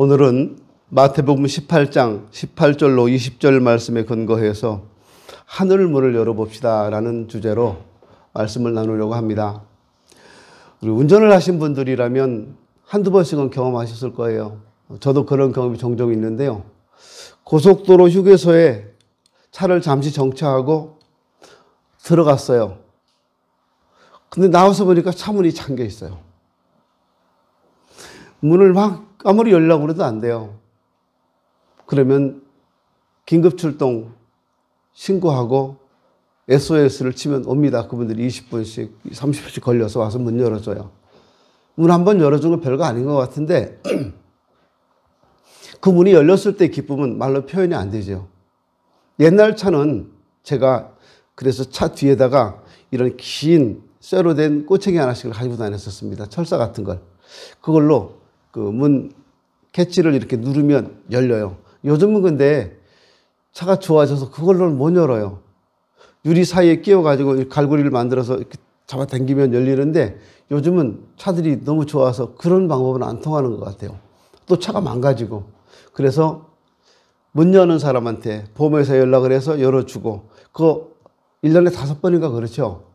오늘은 마태복음 18장 18절로 20절 말씀에 근거해서 하늘 문을 열어봅시다 라는 주제로 말씀을 나누려고 합니다. 우리 운전을 하신 분들이라면 한두 번씩은 경험하셨을 거예요. 저도 그런 경험이 종종 있는데요. 고속도로 휴게소에 차를 잠시 정차하고 들어갔어요. 근데 나와서 보니까 차 문이 잠겨 있어요. 문을 막 아무리 열려고 해도 안 돼요. 그러면 긴급 출동 신고하고 SOS를 치면 옵니다. 그분들이 20분씩, 30분씩 걸려서 와서 문 열어줘요. 문 한 번 열어준 건 별거 아닌 것 같은데 그 문이 열렸을 때 기쁨은 말로 표현이 안 되죠. 옛날 차는 제가 그래서 차 뒤에다가 이런 긴 쇠로 된 꼬챙이 하나씩을 가지고 다녔었습니다. 철사 같은 걸. 그걸로 그 문 캐치를 이렇게 누르면 열려요. 요즘은 근데 차가 좋아져서 그걸로는 못 열어요. 유리 사이에 끼워가지고 갈고리를 만들어서 이렇게 잡아당기면 열리는데 요즘은 차들이 너무 좋아서 그런 방법은 안 통하는 것 같아요. 또 차가 망가지고. 그래서 문 여는 사람한테 보험회사에 연락을 해서 열어주고 그거 1년에 5번인가 그렇죠.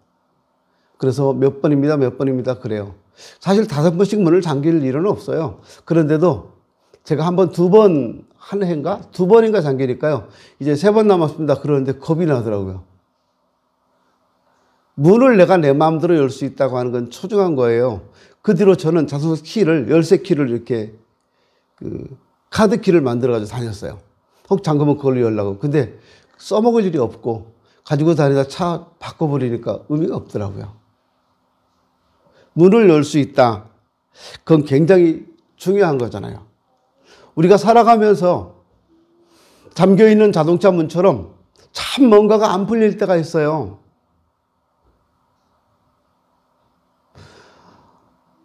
그래서 몇 번입니다, 몇 번입니다 그래요. 사실 5번씩 문을 잠길 일은 없어요. 그런데도 제가 한 번, 2번 한 해인가? 2번인가 잠기니까요. 이제 3번 남았습니다. 그러는데 겁이 나더라고요. 문을 내가 내 마음대로 열 수 있다고 하는 건 소중한 거예요. 그 뒤로 저는 자동차 키를, 열쇠 키를 이렇게 카드 키를 만들어가지고 다녔어요. 혹 잠그면 그걸로 열라고. 근데 써먹을 일이 없고 가지고 다니다 차 바꿔버리니까 의미가 없더라고요. 문을 열 수 있다. 그건 굉장히 중요한 거잖아요. 우리가 살아가면서 잠겨있는 자동차 문처럼 참 뭔가가 안 풀릴 때가 있어요.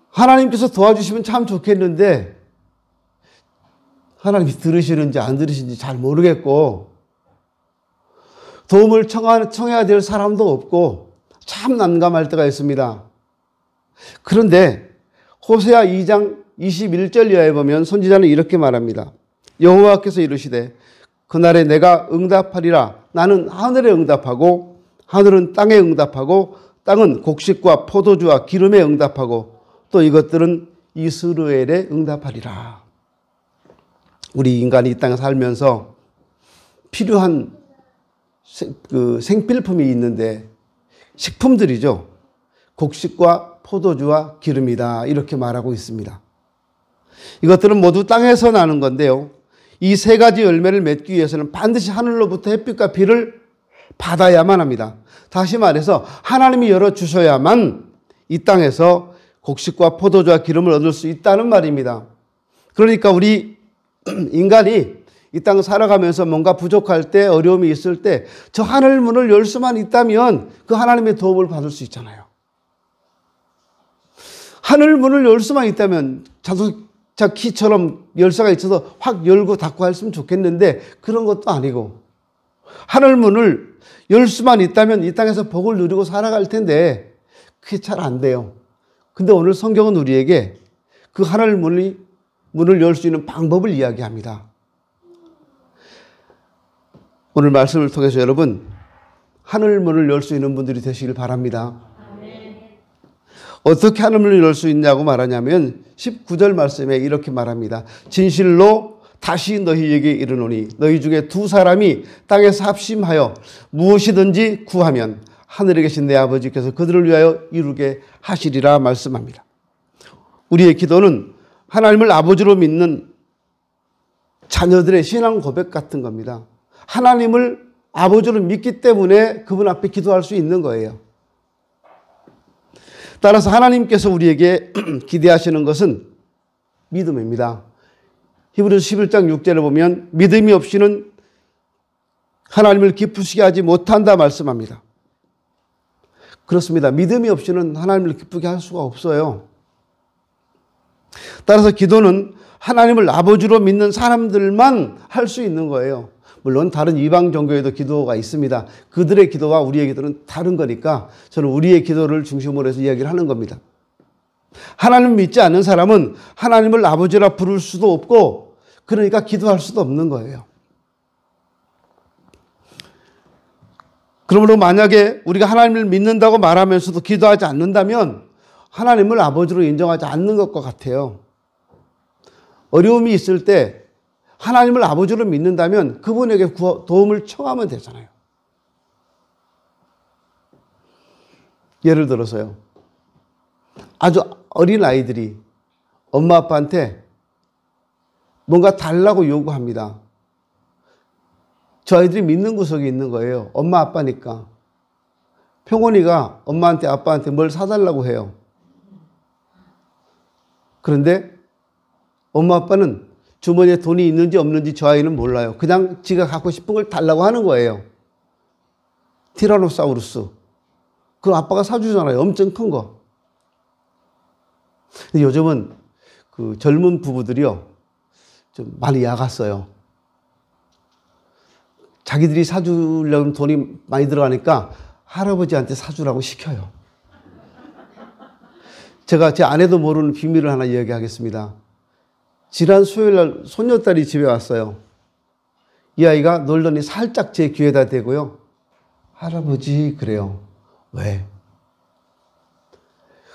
하나님께서 도와주시면 참 좋겠는데 하나님이 들으시는지 안 들으시는지 잘 모르겠고 도움을 청해야 될 사람도 없고 참 난감할 때가 있습니다. 그런데 호세아 2장 21절 이하에 보면 선지자는 이렇게 말합니다. 여호와께서 이르시되 그날에 내가 응답하리라. 나는 하늘에 응답하고 하늘은 땅에 응답하고 땅은 곡식과 포도주와 기름에 응답하고 또 이것들은 이스라엘에 응답하리라. 우리 인간이 이 땅에 살면서 필요한 생필품이 있는데 식품들이죠. 곡식과 포도주와 기름이다. 이렇게 말하고 있습니다. 이것들은 모두 땅에서 나는 건데요. 이 3가지 열매를 맺기 위해서는 반드시 하늘로부터 햇빛과 비를 받아야만 합니다. 다시 말해서 하나님이 열어주셔야만 이 땅에서 곡식과 포도주와 기름을 얻을 수 있다는 말입니다. 그러니까 우리 인간이 이 땅을 살아가면서 뭔가 부족할 때 어려움이 있을 때 저 하늘 문을 열 수만 있다면 그 하나님의 도움을 받을 수 있잖아요. 하늘 문을 열 수만 있다면 자동차 키처럼 열쇠가 있어서 확 열고 닫고 했으면 좋겠는데 그런 것도 아니고 하늘 문을 열 수만 있다면 이 땅에서 복을 누리고 살아갈 텐데 그게 잘 안 돼요. 근데 오늘 성경은 우리에게 그 하늘 문을 열 수 있는 방법을 이야기합니다. 오늘 말씀을 통해서 여러분 하늘 문을 열 수 있는 분들이 되시길 바랍니다. 어떻게 하늘 문을 열 수 있냐고 말하냐면 19절 말씀에 이렇게 말합니다. 진실로 다시 너희에게 이르노니 너희 중에 2사람이 땅에서 합심하여 무엇이든지 구하면 하늘에 계신 내 아버지께서 그들을 위하여 이루게 하시리라 말씀합니다. 우리의 기도는 하나님을 아버지로 믿는 자녀들의 신앙 고백 같은 겁니다. 하나님을 아버지로 믿기 때문에 그분 앞에 기도할 수 있는 거예요. 따라서 하나님께서 우리에게 기대하시는 것은 믿음입니다. 히브리서 11장 6절에 보면 믿음이 없이는 하나님을 기쁘시게 하지 못한다 말씀합니다. 그렇습니다. 믿음이 없이는 하나님을 기쁘게 할 수가 없어요. 따라서 기도는 하나님을 아버지로 믿는 사람들만 할 수 있는 거예요. 물론 다른 이방 종교에도 기도가 있습니다. 그들의 기도와 우리의 기도는 다른 거니까 저는 우리의 기도를 중심으로 해서 이야기를 하는 겁니다. 하나님을 믿지 않는 사람은 하나님을 아버지라 부를 수도 없고 그러니까 기도할 수도 없는 거예요. 그러므로 만약에 우리가 하나님을 믿는다고 말하면서도 기도하지 않는다면 하나님을 아버지로 인정하지 않는 것과 같아요. 어려움이 있을 때 하나님을 아버지로 믿는다면 그분에게 도움을 청하면 되잖아요. 예를 들어서요. 아주 어린 아이들이 엄마 아빠한테 뭔가 달라고 요구합니다. 저 아이들이 믿는 구석이 있는 거예요. 엄마 아빠니까. 평원이가 엄마한테 아빠한테 뭘 사달라고 해요. 그런데 엄마 아빠는 주머니에 돈이 있는지 없는지 저 아이는 몰라요. 그냥 지가 갖고 싶은 걸 달라고 하는 거예요. 티라노사우루스. 그럼 아빠가 사주잖아요. 엄청 큰 거. 근데 요즘은 그 젊은 부부들이요. 좀 많이 야갔어요. 자기들이 사주려면 돈이 많이 들어가니까 할아버지한테 사주라고 시켜요. 제가 제 아내도 모르는 비밀을 하나 이야기하겠습니다. 지난 수요일 날 손녀딸이 집에 왔어요. 이 아이가 놀더니 살짝 제 귀에다 대고요. 할아버지 그래요. 왜?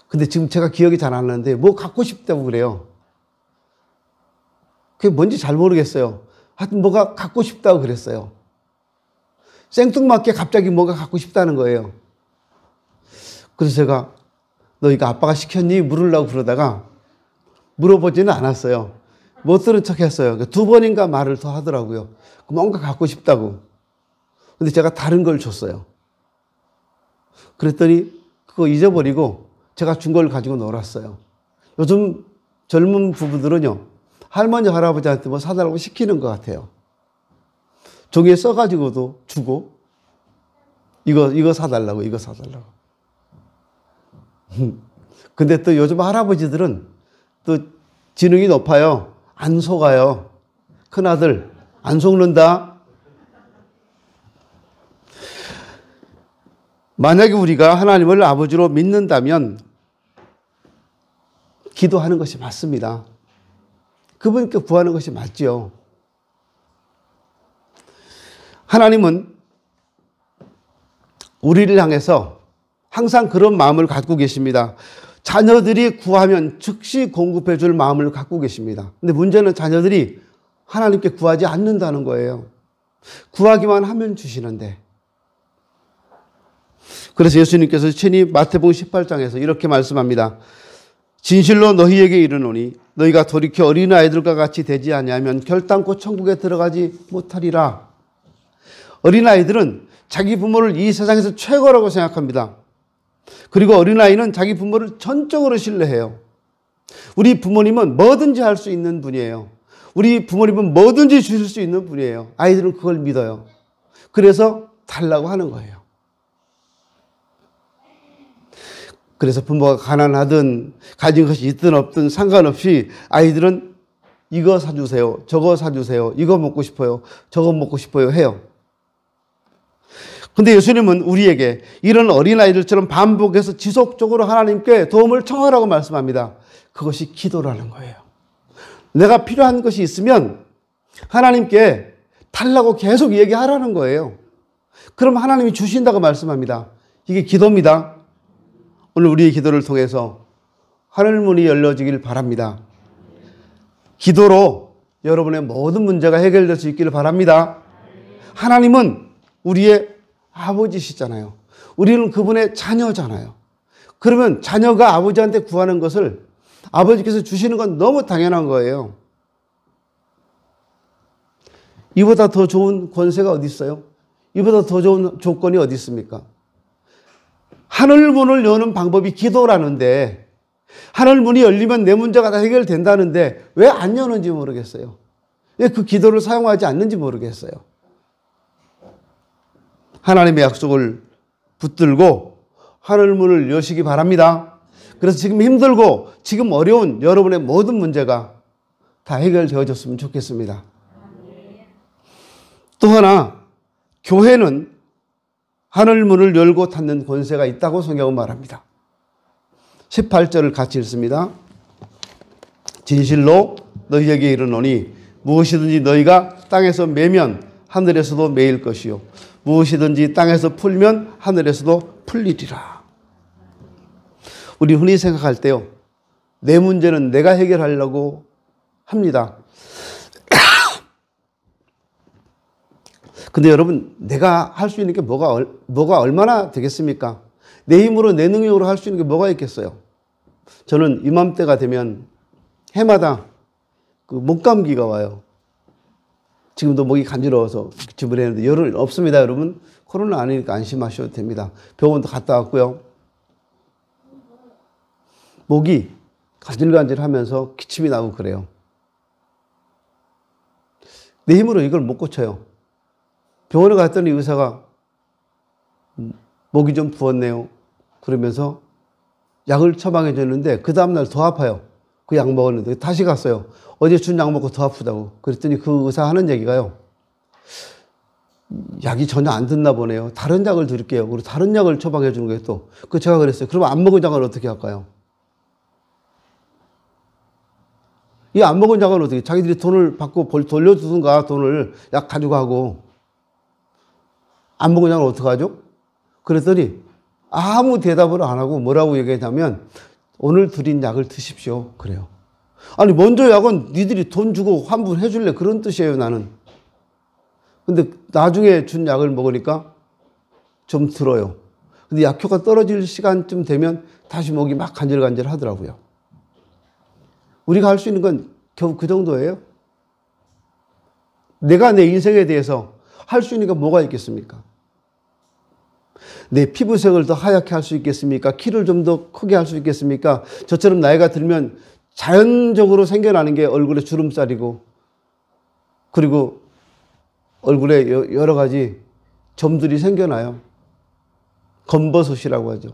근데 지금 제가 기억이 잘 안 나는데 뭐 갖고 싶다고 그래요. 그게 뭔지 잘 모르겠어요. 하여튼 뭐가 갖고 싶다고 그랬어요. 생뚱맞게 갑자기 뭐가 갖고 싶다는 거예요. 그래서 제가 너 이거 아빠가 시켰니? 물으려고 그러다가 물어보지는 않았어요. 못 들은 척 했어요. 2번인가 말을 더 하더라고요. 뭔가 갖고 싶다고. 근데 제가 다른 걸 줬어요. 그랬더니 그거 잊어버리고 제가 준 걸 가지고 놀았어요. 요즘 젊은 부부들은요. 할머니, 할아버지한테 뭐 사달라고 시키는 것 같아요. 종이에 써가지고도 주고 이거 사달라고 이거 사달라고. 근데 또 요즘 할아버지들은 또 지능이 높아요. 안 속아요. 큰아들 안 속는다. 만약에 우리가 하나님을 아버지로 믿는다면 기도하는 것이 맞습니다. 그분께 구하는 것이 맞죠. 하나님은 우리를 향해서 항상 그런 마음을 갖고 계십니다. 자녀들이 구하면 즉시 공급해 줄 마음을 갖고 계십니다. 근데 문제는 자녀들이 하나님께 구하지 않는다는 거예요. 구하기만 하면 주시는데. 그래서 예수님께서 친히 마태복음 18장에서 이렇게 말씀합니다. 진실로 너희에게 이르노니 너희가 돌이켜 어린아이들과 같이 되지 아니하면 결단코 천국에 들어가지 못하리라. 어린아이들은 자기 부모를 이 세상에서 최고라고 생각합니다. 그리고 어린아이는 자기 부모를 전적으로 신뢰해요. 우리 부모님은 뭐든지 할 수 있는 분이에요. 우리 부모님은 뭐든지 주실 수 있는 분이에요. 아이들은 그걸 믿어요. 그래서 달라고 하는 거예요. 그래서 부모가 가난하든 가진 것이 있든 없든 상관없이 아이들은 이거 사주세요. 저거 사주세요. 이거 먹고 싶어요. 저거 먹고 싶어요 해요. 근데 예수님은 우리에게 이런 어린아이들처럼 반복해서 지속적으로 하나님께 도움을 청하라고 말씀합니다. 그것이 기도라는 거예요. 내가 필요한 것이 있으면 하나님께 달라고 계속 얘기하라는 거예요. 그럼 하나님이 주신다고 말씀합니다. 이게 기도입니다. 오늘 우리의 기도를 통해서 하늘문이 열려지길 바랍니다. 기도로 여러분의 모든 문제가 해결될 수 있기를 바랍니다. 하나님은 우리의 아버지시잖아요. 우리는 그분의 자녀잖아요. 그러면 자녀가 아버지한테 구하는 것을 아버지께서 주시는 건 너무 당연한 거예요. 이보다 더 좋은 권세가 어디 있어요? 이보다 더 좋은 조건이 어디 있습니까? 하늘문을 여는 방법이 기도라는데 하늘문이 열리면 내 문제가 다 해결된다는데 왜 안 여는지 모르겠어요. 왜 그 기도를 사용하지 않는지 모르겠어요. 하나님의 약속을 붙들고 하늘문을 여시기 바랍니다. 그래서 지금 힘들고 지금 어려운 여러분의 모든 문제가 다 해결되어졌으면 좋겠습니다. 또 하나, 교회는 하늘문을 열고 닫는 권세가 있다고 성경은 말합니다. 18절을 같이 읽습니다. 진실로 너희에게 이르노니 무엇이든지 너희가 땅에서 매면 하늘에서도 매일 것이요 무엇이든지 땅에서 풀면 하늘에서도 풀리리라. 우리 흔히 생각할 때요, 내 문제는 내가 해결하려고 합니다. 근데 여러분, 내가 할 수 있는 게 뭐가 얼마나 되겠습니까? 내 힘으로, 내 능력으로 할 수 있는 게 뭐가 있겠어요? 저는 이맘때가 되면 해마다 그 목감기가 와요. 지금도 목이 간지러워서 집을 했는데 열은 없습니다, 여러분. 코로나 아니니까 안심하셔도 됩니다. 병원도 갔다 왔고요. 목이 간질간질하면서 기침이 나고 그래요. 내 힘으로 이걸 못 고쳐요. 병원에 갔더니 의사가 목이 좀 부었네요. 그러면서 약을 처방해 줬는데 그 다음날 더 아파요. 그 약 먹었는데 다시 갔어요. 어제 준 약 먹고 더 아프다고. 그랬더니 그 의사 하는 얘기가요, 약이 전혀 안 듣나 보네요. 다른 약을 드릴게요. 그리고 다른 약을 처방해 주는 거예요 또. 그 제가 그랬어요. 그럼 안 먹은 약을 어떻게 할까요? 이 안 먹은 약은 어떻게, 자기들이 돈을 받고 돌려주든가 돈을 약 가지고 하고, 안 먹은 약은 어떡하죠? 그랬더니 아무 대답을 안 하고 뭐라고 얘기했냐면 오늘 드린 약을 드십시오. 그래요. 아니, 먼저 약은 니들이 돈 주고 환불해 줄래? 그런 뜻이에요, 나는. 근데 나중에 준 약을 먹으니까 좀 들어요. 근데 약효가 떨어질 시간쯤 되면 다시 목이 막 간질간질 하더라고요. 우리가 할 수 있는 건 겨우 그 정도예요. 내가 내 인생에 대해서 할 수 있는 게 뭐가 있겠습니까? 내 피부색을 더 하얗게 할 수 있겠습니까? 키를 좀 더 크게 할 수 있겠습니까? 저처럼 나이가 들면 자연적으로 생겨나는 게 얼굴에 주름살이고, 그리고 얼굴에 여러 가지 점들이 생겨나요. 검버섯이라고 하죠.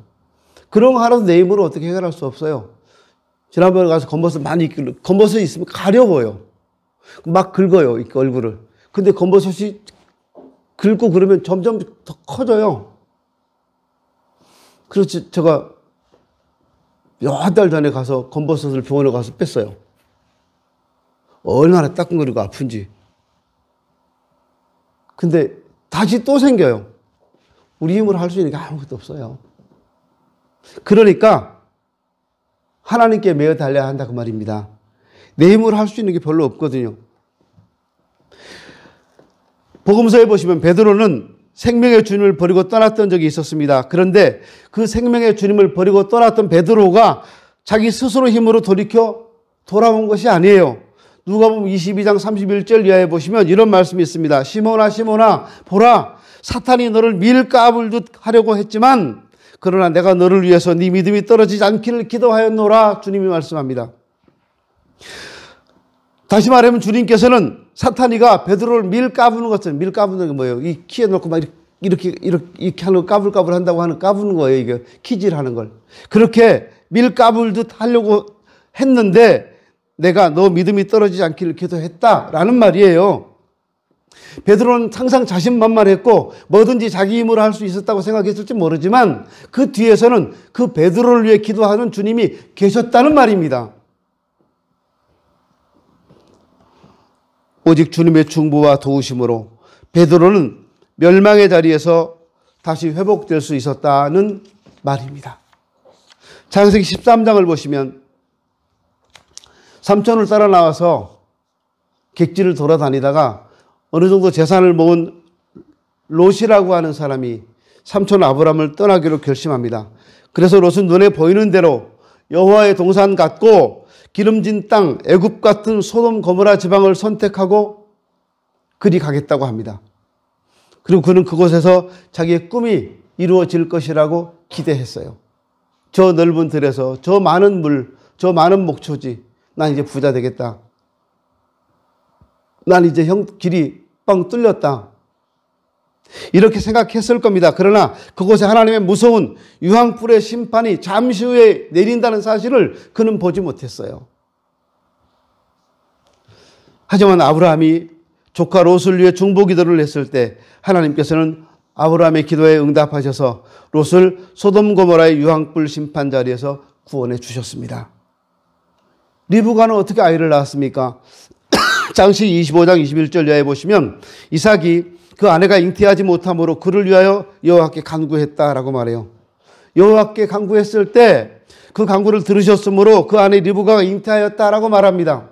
그런 거 하나도 내 힘으로 어떻게 해결할 수 없어요. 지난번에 가서 검버섯이 있으면 가려워요. 막 긁어요, 이 얼굴을. 근데 검버섯이 긁고 그러면 점점 더 커져요. 그래서 제가 몇 달 전에 가서 검버섯을 병원에 가서 뺐어요. 얼마나 따끔거리고 아픈지. 근데 다시 또 생겨요. 우리 힘으로 할 수 있는 게 아무것도 없어요. 그러니까 하나님께 매어 달려야 한다 그 말입니다. 내 힘으로 할 수 있는 게 별로 없거든요. 복음서에 보시면 베드로는 생명의 주님을 버리고 떠났던 적이 있었습니다. 그런데 그 생명의 주님을 버리고 떠났던 베드로가 자기 스스로 힘으로 돌아온 것이 아니에요. 누가복음 22장 31절 이하에 보시면 이런 말씀이 있습니다. 시몬아 시몬아 보라, 사탄이 너를 밀가불듯 하려고 했지만 그러나 내가 너를 위해서 네 믿음이 떨어지지 않기를 기도하였노라. 주님이 말씀합니다. 다시 말하면 주님께서는 사탄이가 베드로를 밀까부는 것은, 밀까부는 게 뭐예요? 이 키에 놓고 막 이렇게 하는, 까불까불 한다고 하는 까부는 거예요. 이게 키질하는 걸. 그렇게 밀까불듯 하려고 했는데 내가 너 믿음이 떨어지지 않기를 기도했다라는 말이에요. 베드로는 항상 자신만만했고 뭐든지 자기 힘으로 할 수 있었다고 생각했을지 모르지만 그 뒤에서는 그 베드로를 위해 기도하는 주님이 계셨다는 말입니다. 오직 주님의 중보와 도우심으로 베드로는 멸망의 자리에서 다시 회복될 수 있었다는 말입니다. 창세기 13장을 보시면 삼촌을 따라 나와서 객지를 돌아다니다가 어느 정도 재산을 모은 롯이라고 하는 사람이 삼촌 아브람을 떠나기로 결심합니다. 그래서 롯은 눈에 보이는 대로 여호와의 동산 같고 기름진 땅 애굽 같은 소돔 고모라 지방을 선택하고 그리 가겠다고 합니다. 그리고 그는 그곳에서 자기의 꿈이 이루어질 것이라고 기대했어요. 저 넓은 들에서 저 많은 물, 저 많은 목초지, 난 이제 부자 되겠다. 난 이제 길이 빵 뚫렸다. 이렇게 생각했을 겁니다. 그러나 그곳에 하나님의 무서운 유황불의 심판이 잠시 후에 내린다는 사실을 그는 보지 못했어요. 하지만 아브라함이 조카 롯을 위해 중보 기도를 했을 때 하나님께서는 아브라함의 기도에 응답하셔서 롯을 소돔 고모라의 유황불 심판 자리에서 구원해 주셨습니다. 리브가는 어떻게 아이를 낳았습니까? 창세기 25장 21절 이하에 보시면 이삭이 그 아내가 잉태하지 못함으로 그를 위하여 여호와께 간구했다라고 말해요. 여호와께 간구했을 때 그 간구를 들으셨으므로 그 아내 리브가가 잉태하였다라고 말합니다.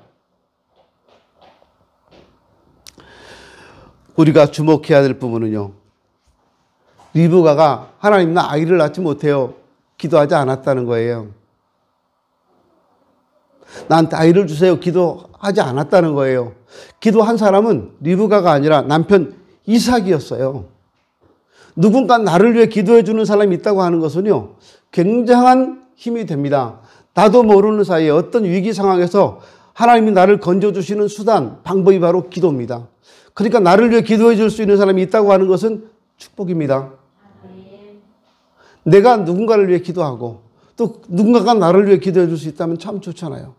우리가 주목해야 될 부분은요, 리브가가 하나님 나 아이를 낳지 못해요 기도하지 않았다는 거예요. 나한테 아이를 주세요 기도하지 않았다는 거예요. 기도한 사람은 리브가가 아니라 남편 이삭이었어요. 누군가 나를 위해 기도해 주는 사람이 있다고 하는 것은요, 굉장한 힘이 됩니다. 나도 모르는 사이에 어떤 위기 상황에서 하나님이 나를 건져주시는 수단, 방법이 바로 기도입니다. 그러니까 나를 위해 기도해 줄 수 있는 사람이 있다고 하는 것은 축복입니다. 내가 누군가를 위해 기도하고 또 누군가가 나를 위해 기도해 줄 수 있다면 참 좋잖아요.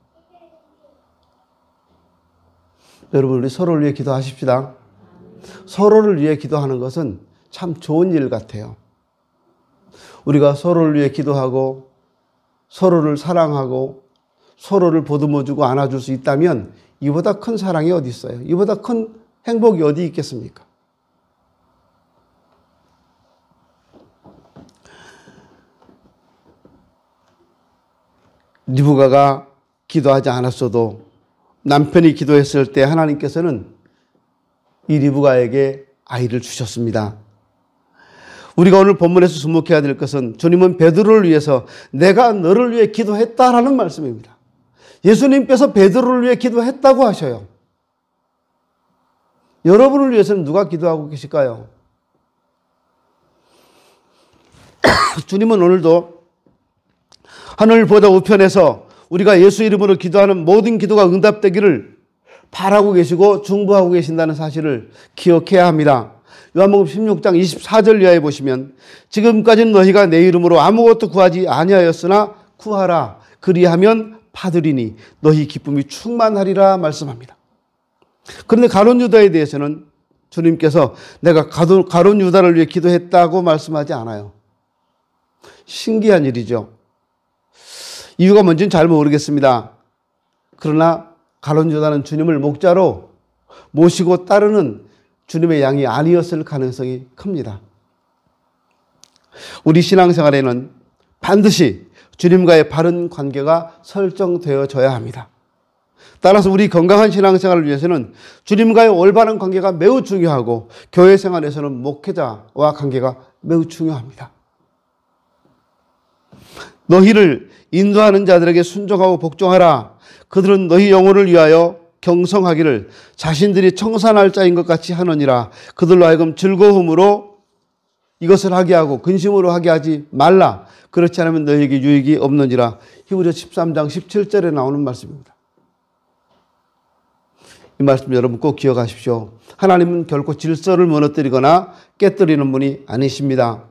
여러분, 우리 서로를 위해 기도하십시다. 서로를 위해 기도하는 것은 참 좋은 일 같아요. 우리가 서로를 위해 기도하고 서로를 사랑하고 서로를 보듬어주고 안아줄 수 있다면 이보다 큰 사랑이 어디 있어요? 이보다 큰 행복이 어디 있겠습니까? 리브가가 기도하지 않았어도 남편이 기도했을 때 하나님께서는 이 리브가에게 아이를 주셨습니다. 우리가 오늘 본문에서 주목해야 될 것은 주님은 베드로를 위해서 내가 너를 위해 기도했다라는 말씀입니다. 예수님께서 베드로를 위해 기도했다고 하셔요. 여러분을 위해서는 누가 기도하고 계실까요? 주님은 오늘도 하늘보다 우편에서 우리가 예수 이름으로 기도하는 모든 기도가 응답되기를 바라고 계시고 중보하고 계신다는 사실을 기억해야 합니다. 요한복음 16장 24절 이하에 보시면 지금까지는 너희가 내 이름으로 아무것도 구하지 아니하였으나 구하라 그리하면 받으리니 너희 기쁨이 충만하리라 말씀합니다. 그런데 가룟 유다에 대해서는 주님께서 내가 가룟 유다를 위해 기도했다고 말씀하지 않아요. 신기한 일이죠. 이유가 뭔지는 잘 모르겠습니다. 그러나 가룟 유다는 주님을 목자로 모시고 따르는 주님의 양이 아니었을 가능성이 큽니다. 우리 신앙생활에는 반드시 주님과의 바른 관계가 설정되어져야 합니다. 따라서 우리 건강한 신앙생활을 위해서는 주님과의 올바른 관계가 매우 중요하고 교회 생활에서는 목회자와 관계가 매우 중요합니다. 너희를 인도하는 자들에게 순종하고 복종하라. 그들은 너희 영혼을 위하여 경성하기를 자신들이 청산할 자인 것 같이 하느니라. 그들로 하여금 즐거움으로 이것을 하게 하고 근심으로 하게 하지 말라. 그렇지 않으면 너희에게 유익이 없느니라. 히브리서 13장 17절에 나오는 말씀입니다. 이 말씀 여러분 꼭 기억하십시오. 하나님은 결코 질서를 무너뜨리거나 깨뜨리는 분이 아니십니다.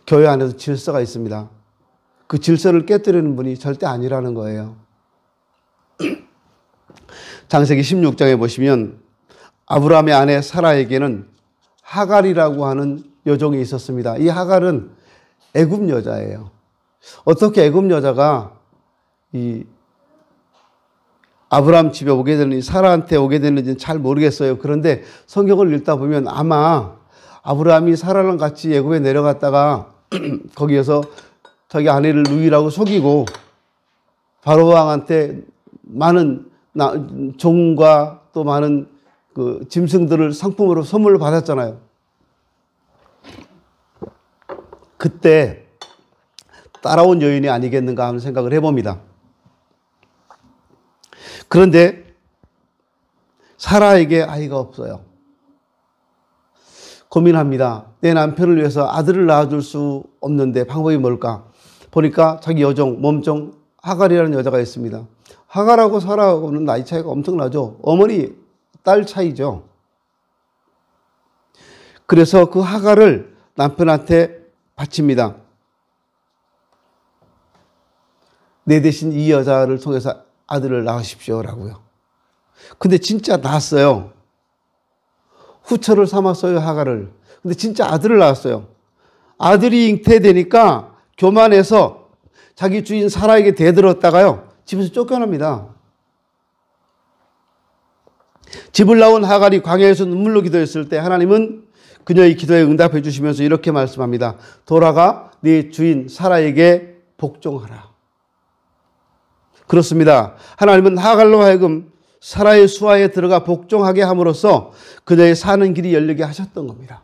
교회 안에도 질서가 있습니다. 그 질서를 깨뜨리는 분이 절대 아니라는 거예요. 창세기 16장에 보시면 아브라함의 아내 사라에게는 하갈이라고 하는 여종이 있었습니다. 이 하갈은 애굽 여자예요. 어떻게 애굽 여자가 이 아브라함 집에 오게 되는지 사라한테 오게 되는지는 잘 모르겠어요. 그런데 성경을 읽다 보면 아마 아브라함이 사라랑 같이 애굽에 내려갔다가 거기에서 자기 아내를 누이라고 속이고 바로 왕한테 많은 종과 또 많은 그 짐승들을 상품으로 선물로 받았잖아요. 그때 따라온 여인이 아니겠는가 하는 생각을 해봅니다. 그런데 사라에게 아이가 없어요. 고민합니다. 내 남편을 위해서 아들을 낳아줄 수 없는데 방법이 뭘까? 보니까 자기 여종, 몸종 하갈이라는 여자가 있습니다. 하갈하고 사라하고는 나이 차이가 엄청나죠. 어머니, 딸 차이죠. 그래서 그 하갈을 남편한테 바칩니다. 내 대신 이 여자를 통해서 아들을 낳으십시오라고요. 근데 진짜 낳았어요. 후처를 삼았어요, 하갈을. 근데 진짜 아들을 낳았어요. 아들이 잉태되니까 교만해서 자기 주인 사라에게 대들었다가요, 집에서 쫓겨납니다. 집을 나온 하갈이 광야에서 눈물로 기도했을 때 하나님은 그녀의 기도에 응답해 주시면서 이렇게 말씀합니다. 돌아가 네 주인 사라에게 복종하라. 그렇습니다. 하나님은 하갈로 하여금 사라의 수하에 들어가 복종하게 함으로써 그녀의 사는 길이 열리게 하셨던 겁니다.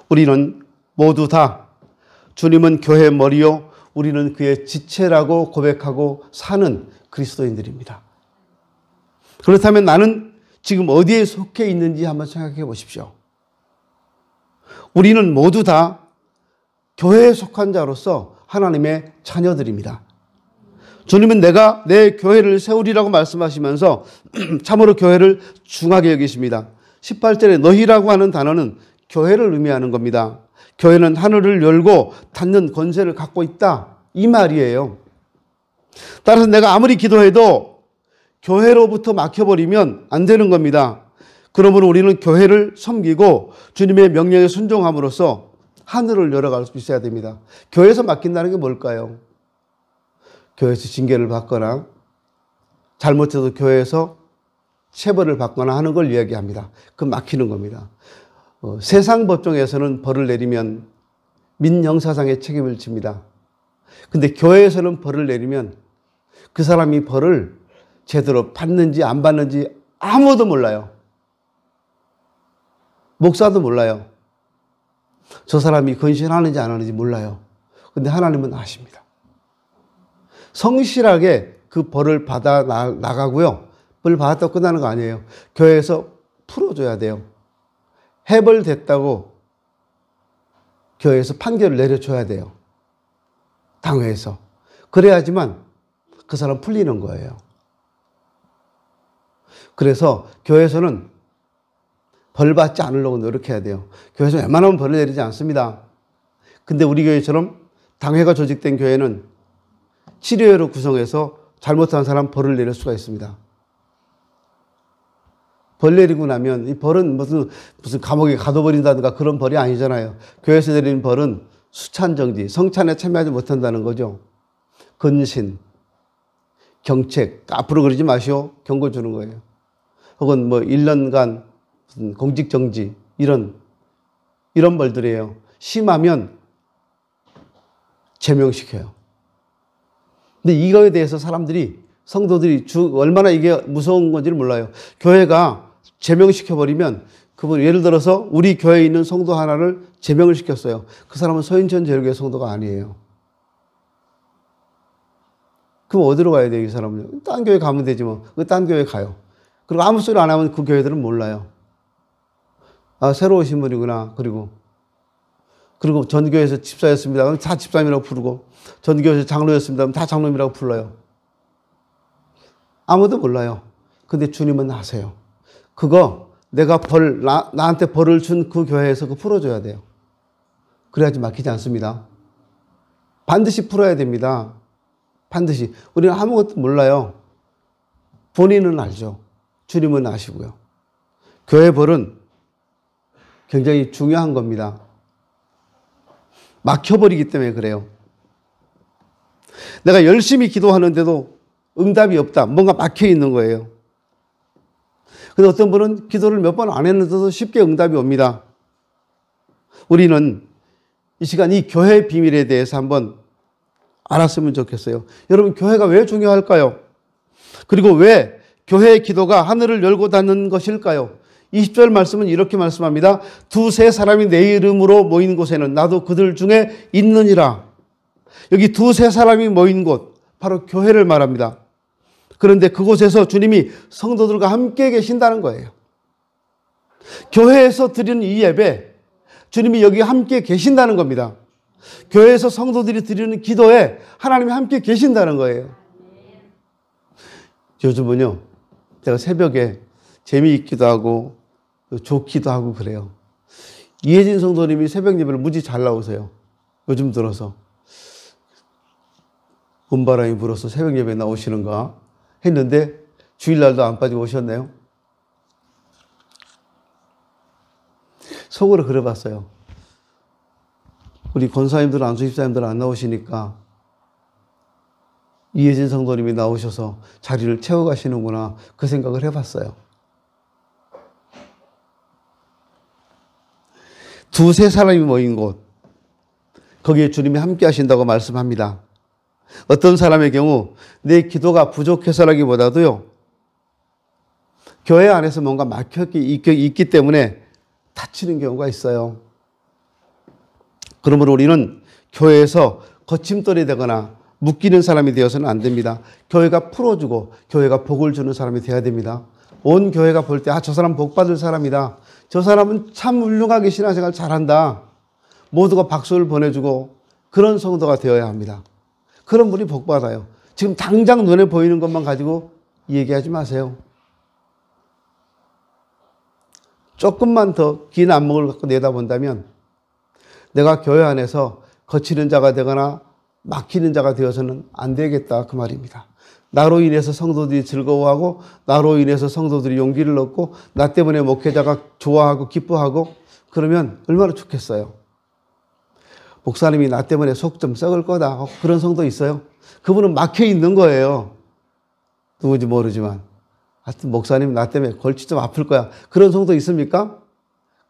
우리는 모두 다 주님은 교회의 머리요 우리는 그의 지체라고 고백하고 사는 그리스도인들입니다. 그렇다면 나는 지금 어디에 속해 있는지 한번 생각해 보십시오. 우리는 모두 다 교회에 속한 자로서 하나님의 자녀들입니다. 주님은 내가 내 교회를 세우리라고 말씀하시면서 참으로 교회를 중하게 여기십니다. 18절에 너희라고 하는 단어는 교회를 의미하는 겁니다. 교회는 하늘을 열고 닫는 권세를 갖고 있다. 이 말이에요. 따라서 내가 아무리 기도해도 교회로부터 막혀버리면 안 되는 겁니다. 그러므로 우리는 교회를 섬기고 주님의 명령에 순종함으로써 하늘을 열어갈 수 있어야 됩니다. 교회에서 맡긴다는 게 뭘까요? 교회에서 징계를 받거나 잘못해도 교회에서 체벌을 받거나 하는 걸 이야기합니다. 그 막히는 겁니다. 세상 법정에서는 벌을 내리면 민형사상의 책임을 집니다. 근데 교회에서는 벌을 내리면 그 사람이 벌을 제대로 받는지 안 받는지 아무도 몰라요. 목사도 몰라요. 저 사람이 근신하는지 안 하는지 몰라요. 근데 하나님은 아십니다. 성실하게 그 벌을 받아 나가고요. 벌 받았다고 끝나는 거 아니에요. 교회에서 풀어줘야 돼요. 해벌됐다고 교회에서 판결을 내려줘야 돼요. 당회에서. 그래야지만 그 사람 풀리는 거예요. 그래서 교회에서는 벌 받지 않으려고 노력해야 돼요. 교회에서 웬만하면 벌을 내리지 않습니다. 근데 우리 교회처럼 당회가 조직된 교회는 치료회로 구성해서 잘못한 사람 벌을 내릴 수가 있습니다. 벌 내리고 나면 이 벌은 무슨 감옥에 가둬버린다든가 그런 벌이 아니잖아요. 교회에서 내리는 벌은 수찬정지, 성찬에 참여하지 못한다는 거죠. 근신, 경책, 앞으로 그러지 마시오. 경고 주는 거예요. 혹은 1년간 무슨 공직정지, 이런 벌들이에요. 심하면 제명시켜요. 근데 이거에 대해서 성도들이 얼마나 이게 무서운 건지를 몰라요. 교회가 제명시켜버리면 그분 예를 들어서 우리 교회에 있는 성도 하나를 제명을 시켰어요. 그 사람은 서인천 제일교회 성도가 아니에요. 그럼 어디로 가야 돼요, 이 사람은요? 딴 교회 가면 되지 뭐. 딴 교회 가요. 그리고 아무 소리 안 하면 그 교회들은 몰라요. 아, 새로 오신 분이구나. 그리고 전교에서 집사였습니다. 그럼 다 집사님이라고 부르고, 전교에서 장로였습니다. 그럼 다 장로님이라고 불러요. 아무도 몰라요. 근데 주님은 아세요. 그거 내가 나한테 벌을 준 그 교회에서 그거 풀어줘야 돼요. 그래야지 막히지 않습니다. 반드시 풀어야 됩니다. 반드시. 우리는 아무것도 몰라요. 본인은 알죠. 주님은 아시고요. 교회 벌은 굉장히 중요한 겁니다. 막혀버리기 때문에 그래요. 내가 열심히 기도하는데도 응답이 없다. 뭔가 막혀 있는 거예요. 근데 어떤 분은 기도를 몇 번 안 했는데도 쉽게 응답이 옵니다. 우리는 이 시간 이 교회의 비밀에 대해서 한번 알았으면 좋겠어요. 여러분, 교회가 왜 중요할까요? 그리고 왜 교회의 기도가 하늘을 열고 닫는 것일까요? 20절 말씀은 이렇게 말씀합니다. 두세 사람이 내 이름으로 모인 곳에는 나도 그들 중에 있느니라. 여기 두세 사람이 모인 곳, 바로 교회를 말합니다. 그런데 그곳에서 주님이 성도들과 함께 계신다는 거예요. 교회에서 드리는 이 예배, 주님이 여기 함께 계신다는 겁니다. 교회에서 성도들이 드리는 기도에 하나님이 함께 계신다는 거예요. 요즘은요, 제가 새벽에 재미있기도 하고 좋기도 하고 그래요. 이혜진 성도님이 새벽 예배를 무지 잘 나오세요. 요즘 들어서. 봄바람이 불어서 새벽 예배 나오시는가 했는데 주일날도 안 빠지고 오셨네요. 속으로 그래 봤어요. 우리 권사님들, 안수집사님들 안 나오시니까 이혜진 성도님이 나오셔서 자리를 채워가시는구나, 그 생각을 해봤어요. 두세 사람이 모인 곳, 거기에 주님이 함께 하신다고 말씀합니다. 어떤 사람의 경우 내 기도가 부족해서라기보다도요, 교회 안에서 뭔가 막혀있기 때문에 다치는 경우가 있어요. 그러므로 우리는 교회에서 거침돌이 되거나 묶이는 사람이 되어서는 안 됩니다. 교회가 풀어주고 교회가 복을 주는 사람이 되어야 됩니다. 온 교회가 볼 때, 저 사람 복 받을 사람이다. 저 사람은 참 훌륭하게 신앙생활 잘한다. 모두가 박수를 보내주고 그런 성도가 되어야 합니다. 그런 분이 복 받아요. 지금 당장 눈에 보이는 것만 가지고 얘기하지 마세요. 조금만 더 긴 안목을 갖고 내다본다면 내가 교회 안에서 거치는 자가 되거나 막히는 자가 되어서는 안 되겠다, 그 말입니다. 나로 인해서 성도들이 즐거워하고 나로 인해서 성도들이 용기를 얻고 나 때문에 목회자가 좋아하고 기뻐하고 그러면 얼마나 좋겠어요. 목사님이 나 때문에 속 좀 썩을 거다, 그런 성도 있어요. 그분은 막혀 있는 거예요. 누군지 모르지만 하여튼 목사님 나 때문에 골치 좀 아플 거야, 그런 성도 있습니까?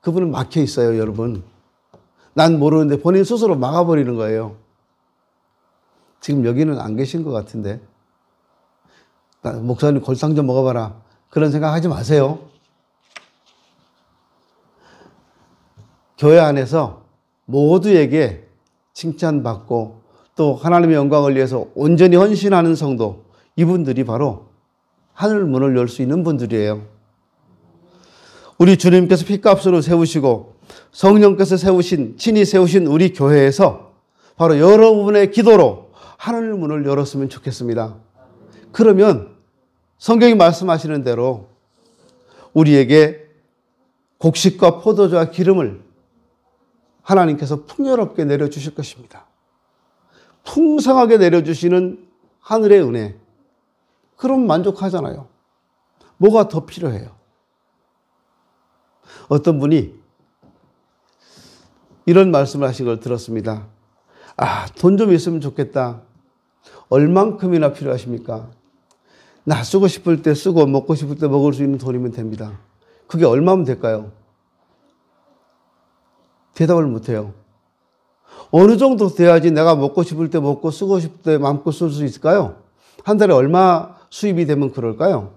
그분은 막혀 있어요, 여러분. 난 모르는데 본인 스스로 막아버리는 거예요. 지금 여기는 안 계신 것 같은데, 목사님 골탕 좀 먹어봐라, 그런 생각 하지 마세요. 교회 안에서 모두에게 칭찬받고 또 하나님의 영광을 위해서 온전히 헌신하는 성도, 이분들이 바로 하늘 문을 열 수 있는 분들이에요. 우리 주님께서 핏값으로 세우시고 성령께서 친히 세우신 우리 교회에서 바로 여러분의 기도로 하늘 문을 열었으면 좋겠습니다. 그러면 성경이 말씀하시는 대로 우리에게 곡식과 포도주와 기름을 하나님께서 풍요롭게 내려주실 것입니다. 풍성하게 내려주시는 하늘의 은혜. 그럼 만족하잖아요. 뭐가 더 필요해요? 어떤 분이 이런 말씀을 하신 걸 들었습니다. 돈 좀 있으면 좋겠다. 얼만큼이나 필요하십니까? 나 쓰고 싶을 때 쓰고 먹고 싶을 때 먹을 수 있는 돈이면 됩니다. 그게 얼마면 될까요? 대답을 못해요. 어느 정도 돼야지 내가 먹고 싶을 때 먹고 쓰고 싶을 때 마음껏 쓸 수 있을까요? 한 달에 얼마 수입이 되면 그럴까요?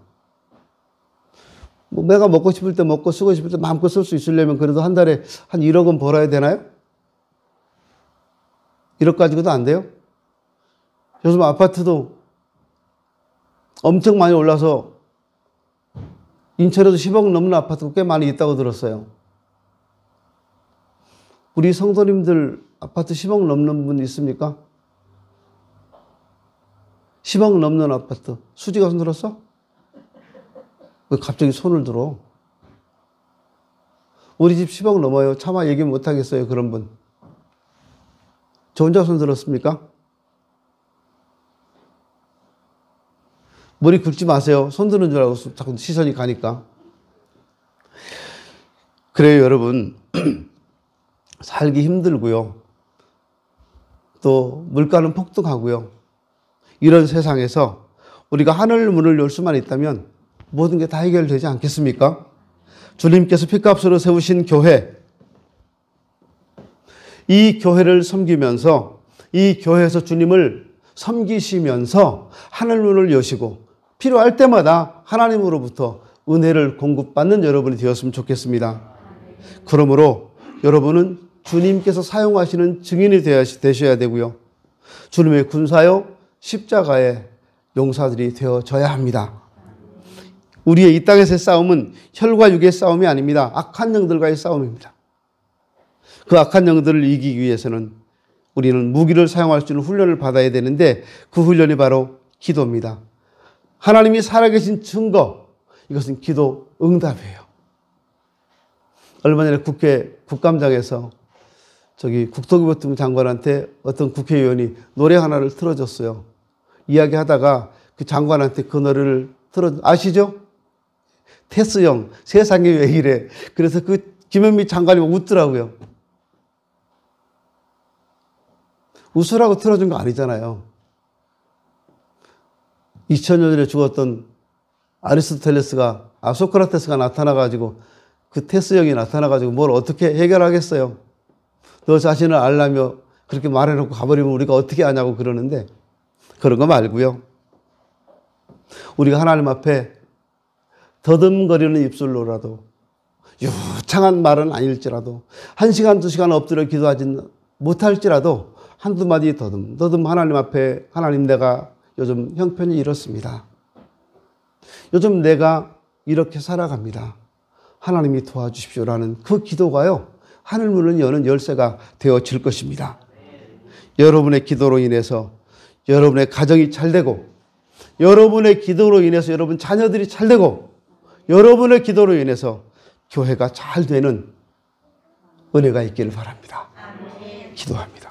내가 먹고 싶을 때 먹고 쓰고 싶을 때 마음껏 쓸 수 있으려면 그래도 한 달에 한 1억은 벌어야 되나요? 1억 가지고도 안 돼요? 요즘 아파트도 엄청 많이 올라서 인천에도 10억 넘는 아파트가 꽤 많이 있다고 들었어요. 우리 성도님들 아파트 10억 넘는 분 있습니까? 10억 넘는 아파트. 수지가 손 들었어? 왜 갑자기 손을 들어? 우리 집 10억 넘어요. 차마 얘기 못 하겠어요, 그런 분. 저 혼자 손 들었습니까? 머리 긁지 마세요. 손 드는 줄 알고 자꾸 시선이 가니까. 그래요, 여러분. 살기 힘들고요. 또 물가는 폭등하고요. 이런 세상에서 우리가 하늘 문을 열 수만 있다면 모든 게 다 해결되지 않겠습니까? 주님께서 핏값으로 세우신 교회, 이 교회를 섬기면서 이 교회에서 주님을 섬기시면서 하늘 문을 여시고 필요할 때마다 하나님으로부터 은혜를 공급받는 여러분이 되었으면 좋겠습니다. 그러므로 여러분은 주님께서 사용하시는 증인이 되셔야 되고요. 주님의 군사요 십자가의 용사들이 되어져야 합니다. 우리의 이 땅에서의 싸움은 혈과 육의 싸움이 아닙니다. 악한 영들과의 싸움입니다. 그 악한 영들을 이기기 위해서는 우리는 무기를 사용할 수 있는 훈련을 받아야 되는데 그 훈련이 바로 기도입니다. 하나님이 살아계신 증거, 이것은 기도 응답이에요. 얼마 전에 국감장에서 국토교통부 장관한테 어떤 국회의원이 노래 하나를 틀어줬어요. 이야기하다가 그 장관한테 그 노래를 아시죠? 테스형, 세상에 왜 이래. 그래서 그 김현미 장관이 웃더라고요. 웃으라고 틀어준 거 아니잖아요. 2000년 전에 죽었던 소크라테스가 나타나가지고 그 테스 형이 나타나가지고 뭘 어떻게 해결하겠어요? 너 자신을 알라며 그렇게 말해놓고 가버리면 우리가 어떻게 아냐고 그러는데 그런 거 말고요. 우리가 하나님 앞에 더듬거리는 입술로라도 유창한 말은 아닐지라도 1시간, 2시간 엎드려 기도하지 못할지라도 한두 마디 더듬 하나님 앞에 하나님 내가 요즘 형편이 이렇습니다. 요즘 내가 이렇게 살아갑니다. 하나님이 도와주십시오라는 그 기도가요. 하늘문을 여는 열쇠가 되어질 것입니다. 여러분의 기도로 인해서 여러분의 가정이 잘되고 여러분의 기도로 인해서 여러분 자녀들이 잘되고 여러분의 기도로 인해서 교회가 잘 되는 은혜가 있기를 바랍니다. 기도합니다.